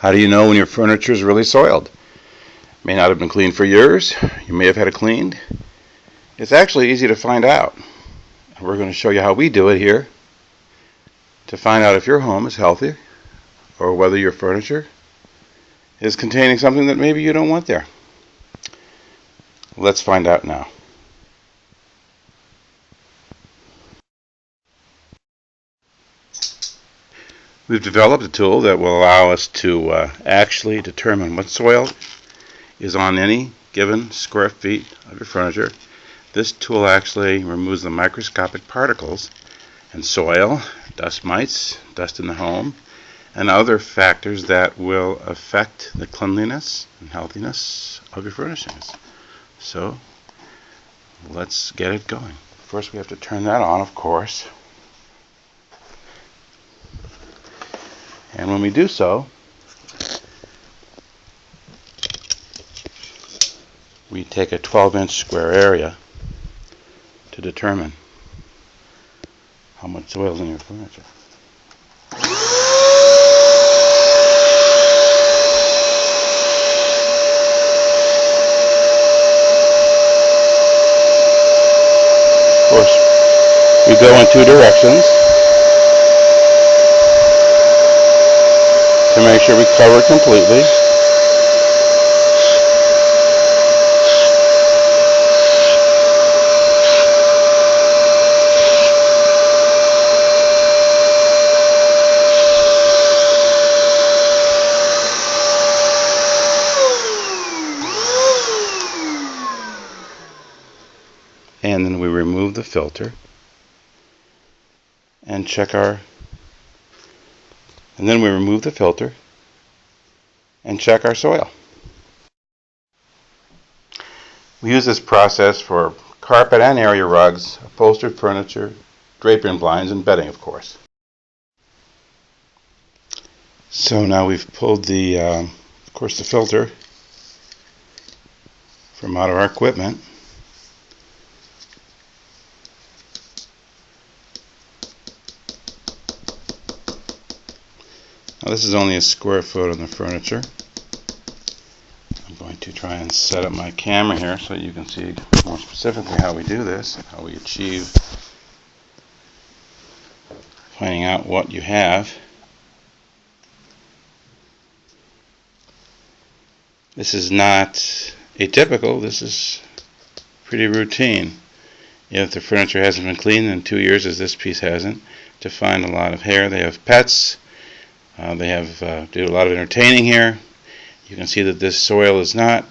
How do you know when your furniture is really soiled? It may not have been cleaned for years. You may have had it cleaned. It's actually easy to find out. We're going to show you how we do it here to find out if your home is healthy or whether your furniture is containing something that maybe you don't want there. Let's find out now. We've developed a tool that will allow us to actually determine what soil is on any given square feet of your furniture. This tool actually removes the microscopic particles and soil, dust mites, dust in the home, and other factors that will affect the cleanliness and healthiness of your furnishings. So let's get it going. First we have to turn that on, of course. And when we do so, we take a 12-inch square area to determine how much soil is in your furniture. Of course, we go in two directions to make sure we cover it completely. And then we remove the filter and check our soil. We use this process for carpet and area rugs, upholstered furniture, drapery and blinds, and bedding, of course. So now we've pulled the filter from out of our equipment. Now this is only a square foot on the furniture. I'm going to try and set up my camera here so you can see more specifically how we do this, how we achieve finding out what you have. This is not atypical, this is pretty routine. If the furniture hasn't been cleaned in 2 years, as this piece hasn't, to find a lot of hair. They have pets. They have do a lot of entertaining here. You can see that this soil is not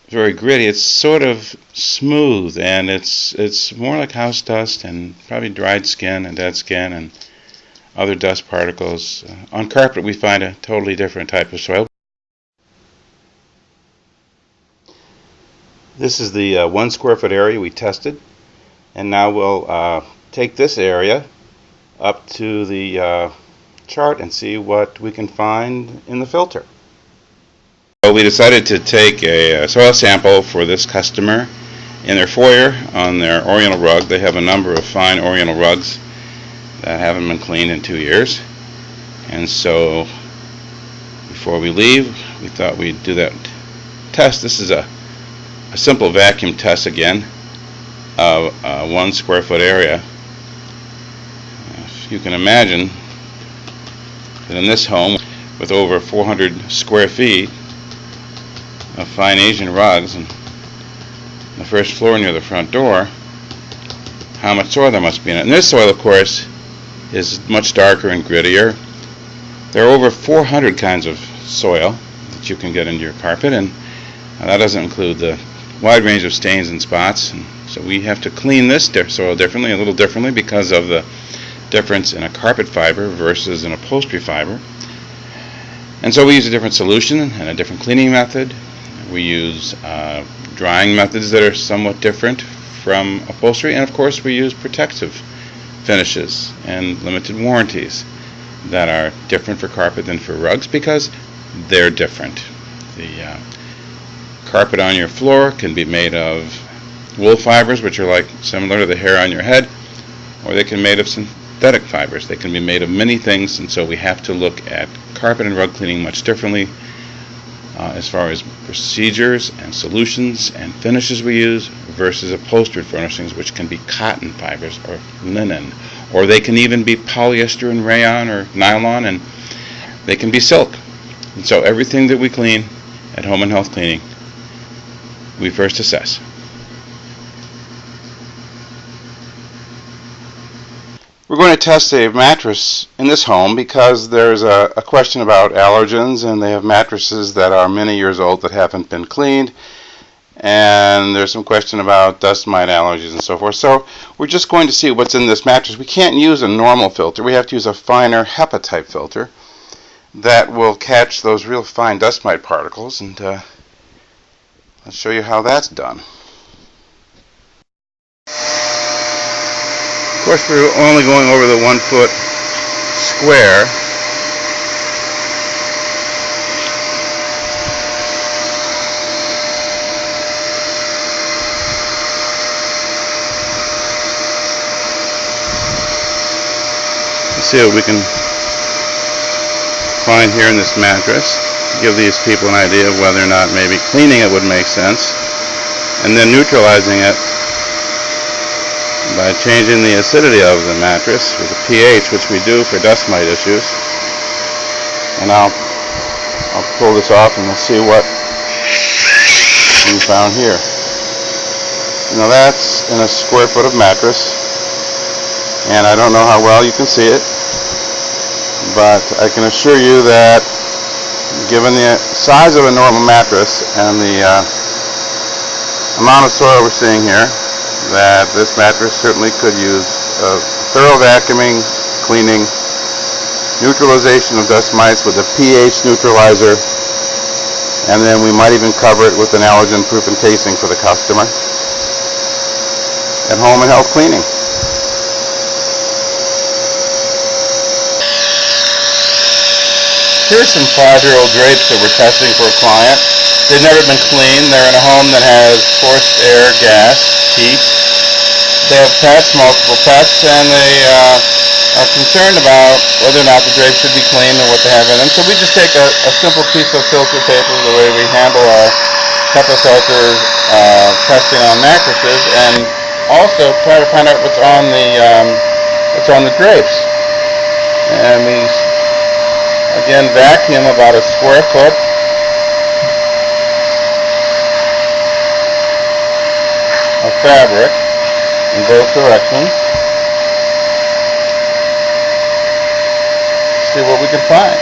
very gritty. It's sort of smooth, and it's more like house dust and probably dried skin and dead skin and other dust particles. On carpet we find a totally different type of soil. This is the 1 square foot area we tested, and now we'll take this area up to the chart and see what we can find in the filter. So we decided to take a soil sample for this customer in their foyer on their Oriental rug. They have a number of fine Oriental rugs that haven't been cleaned in 2 years, and so before we leave we thought we'd do that test. This is a simple vacuum test again of a 1 square foot area. If you can imagine that in this home with over 400 square feet of fine Asian rugs and the first floor near the front door, how much soil there must be in it. And this soil, of course, is much darker and grittier. There are over 400 kinds of soil that you can get into your carpet, and that doesn't include the wide range of stains and spots. And so we have to clean this soil differently, a little differently, because of the difference in a carpet fiber versus an upholstery fiber. And so we use a different solution and a different cleaning method. We use drying methods that are somewhat different from upholstery, and of course we use protective finishes and limited warranties that are different for carpet than for rugs because they're different. The carpet on your floor can be made of wool fibers, which are similar to the hair on your head, or they can be made of synthetic fibers. They can be made of many things, and so we have to look at carpet and rug cleaning much differently as far as procedures and solutions and finishes we use versus upholstered furnishings, which can be cotton fibers or linen, or they can even be polyester and rayon or nylon, and they can be silk. And so everything that we clean at Home and Health Cleaning, we first assess. We're going to test a mattress in this home because there's a question about allergens, and they have mattresses that are many years old that haven't been cleaned, and there's some question about dust mite allergies and so forth. So we're just going to see what's in this mattress. We can't use a normal filter. We have to use a finer HEPA type filter that will catch those real fine dust mite particles, and I'll show you how that's done. Of course, we're only going over the 1 foot square. Let's see what we can find here in this mattress. Give these people an idea of whether or not maybe cleaning it would make sense, and then neutralizing it by changing the acidity of the mattress with a pH, which we do for dust mite issues. And I'll pull this off and we'll see what we found here. Now that's in a square foot of mattress, and I don't know how well you can see it, but I can assure you that given the size of a normal mattress and the amount of soil we're seeing here, that this mattress certainly could use a thorough vacuuming, cleaning, neutralization of dust mites with a pH neutralizer, and then we might even cover it with an allergen-proof encasing for the customer at Home and Health Cleaning. Here's some 5-year-old drapes that we're testing for a client. They've never been cleaned. They're in a home that has forced air, gas, heat. They have pets, multiple pets, and they are concerned about whether or not the drapes should be cleaned and what they have in them. So we just take a simple piece of filter paper, the way we handle our HEPA filter testing on mattresses, and also try to find out what's on the drapes. And we again vacuum about a square foot. Of fabric in both directions. See what we can find.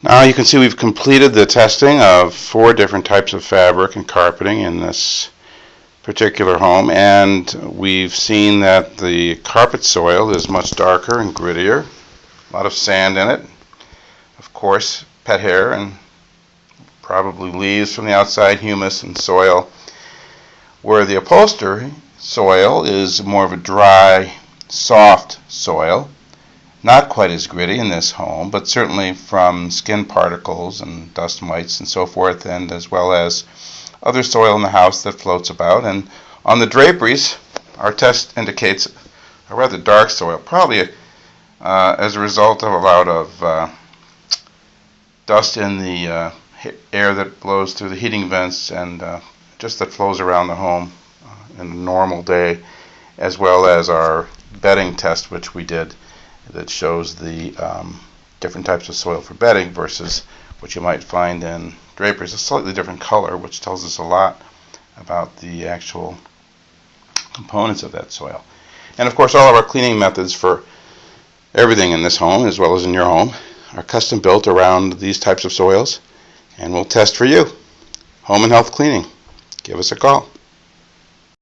Now you can see we've completed the testing of 4 different types of fabric and carpeting in this particular home, and we've seen that the carpet soil is much darker and grittier, a lot of sand in it, of course pet hair and probably leaves from the outside, humus and soil, where the upholstery soil is more of a dry, soft soil. Not quite as gritty in this home, but certainly from skin particles and dust mites and so forth, and as well as other soil in the house that floats about. And on the draperies, our test indicates a rather dark soil, probably as a result of a lot of dust in the air that blows through the heating vents and just that flows around the home in a normal day, as well as our bedding test, which we did, that shows the different types of soil for bedding versus what you might find in draperies. A slightly different color, which tells us a lot about the actual components of that soil. And of course, all of our cleaning methods for everything in this home, as well as in your home, are custom built around these types of soils, and we'll test for you. Home and Health Cleaning. Give us a call.